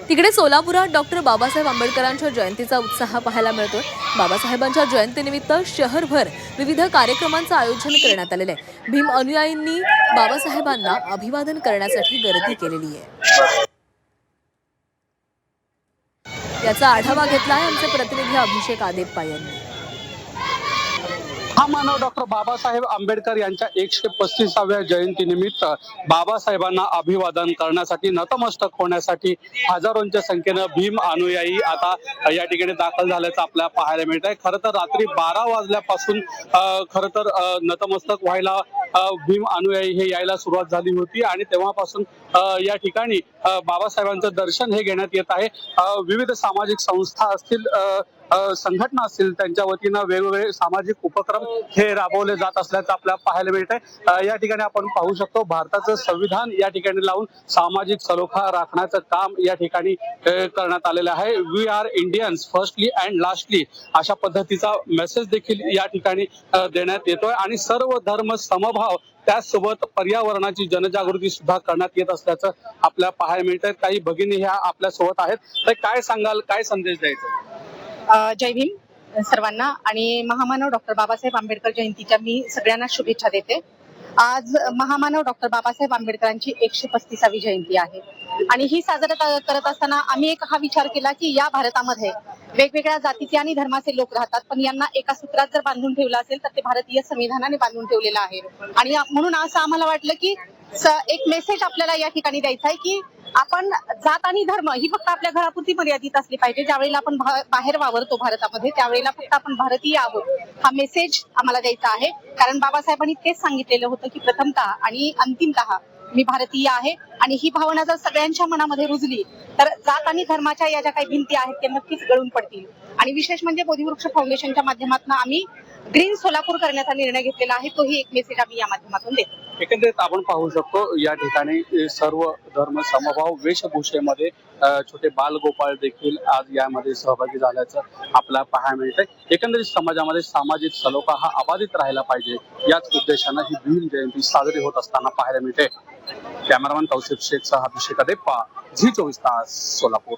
तिकडे सोलापुरात डॉक्टर बाबासाहेब आंबेडकरांच्या जयंतीचा उत्साह पाहायला मिळतोय। बाबासाहेबांच्या जयंतीनिमित्त शहरभर विविध कार्यक्रमांचं आयोजन करण्यात आलेलं आहे। भीम अनुयायींनी बाबासाहेबांना अभिवादन करण्यासाठी गर्दी केलेली आहे। याचा आढावा घेतलाय आमचे प्रतिनिधी अभिषेक आदेप्पा यांनी। हा मानव डॉक्टर बाबासाहेब आंबेडकर यांच्या 135व्या जयंतीनिमित्त बाबासाहेबांना अभिवादन करण्यासाठी नतमस्तक होण्यासाठी हजारोंच्या संख्येनं भीम अनुयायी आता या ठिकाणी दाखल झाल्याचं आपल्याला पाहायला मिळत आहे। खरं तर रात्री 12 वाजल्यापासून नतमस्तक व्हायला भीम अनुयायी हे यायला सुरुवात झाली होती आणि तेव्हापासून या ठिकाणी बाबासाहेबांचं दर्शन हे घेण्यात येत आहे। विविध सामाजिक संस्था असतील, संघटना असतील, त्यांच्या वतीनं वेगवेगळे सामाजिक उपक्रम हे राबवले जात असल्याचं आपल्याला पाहायला मिळत आहे। या ठिकाणी आपण पाहू शकतो भारताचं संविधान या ठिकाणी लावून सामाजिक सलोखा राखण्याचं काम या ठिकाणी करण्यात आलेलं आहे। We are Indians firstly and lastly अशा पद्धतीचा मेसेज देखील या ठिकाणी देण्यात येतोय आणि सर्व धर्म समभाव त्याचसोबत पर्यावरणाची जनजागृती सुद्धा करण्यात येत असल्याचं आपल्याला पाहायला मिळत आहे। काही भगिनी ह्या आपल्या सोबत आहेत, तर काय सांगाल, काय संदेश द्यायचा? जय भीम सर्वांना आणि महामानव डॉक्टर बाबासाहेब आंबेडकर जयंतीच्या मी सगळ्यांना शुभेच्छा देते। आज महामानव डॉक्टर बाबासाहेब आंबेडकरांची 135वी जयंती आहे आणि ही साजरा करत असताना आम्ही एक हा विचार केला की या भारतामध्ये वेगवेगळ्या जातीचे आणि धर्माचे लोक राहतात, पण यांना एका सूत्रात जर बांधून ठेवलं असेल तर ते भारतीय संविधानाने बांधून ठेवलेलं आहे आणि म्हणून असं आम्हाला वाटलं की एक मेसेज आपल्याला या ठिकाणी द्यायचा आहे की आपण जात आणि धर्म ही फक्त आपल्या घरापुरती मर्यादित असली पाहिजे। ज्यावेळेला आपण बाहेर वावरतो भारतामध्ये त्यावेळेला फक्त आपण भारतीय आहोत हा मेसेज आम्हाला द्यायचा आहे। कारण बाबासाहेबांनी तेच सांगितलेलं होतं की प्रथमतः आणि अंतिमतः मी भारतीय आहे आणि ही भावना जर सगळ्यांच्या मनामध्ये रुजली तर जात आणि धर्माच्या या ज्या काही भिंती आहेत त्या नक्कीच गळून पडतील। आणि विशेष म्हणजे बोधिवृक्ष फाउंडेशनच्या माध्यमातून आम्ही ग्रीन सोलापूर करण्याचा निर्णय घेतलेला आहे, तोही एक मेसेज आम्ही या माध्यमातून देतो। एकंदरीत आपण पाहू शकतो या ठिकाणी सर्व धर्म समभाव वेशभूषेमध्ये छोटे बालगोपाळ देखील आज यामध्ये सहभागी झाल्याचं आपल्याला पाहायला मिळतंय। एकंदरीत समाजामध्ये सामाजिक सलोखा हा अबाधित राहिला पाहिजे याच उद्देशानं ही भीम जयंती साजरी होत असताना पाहायला मिळते। कॅमेरामॅन तौसिफ शेखसह अभिषेक आदेप्पा, झी 24 तास, सोलापूर।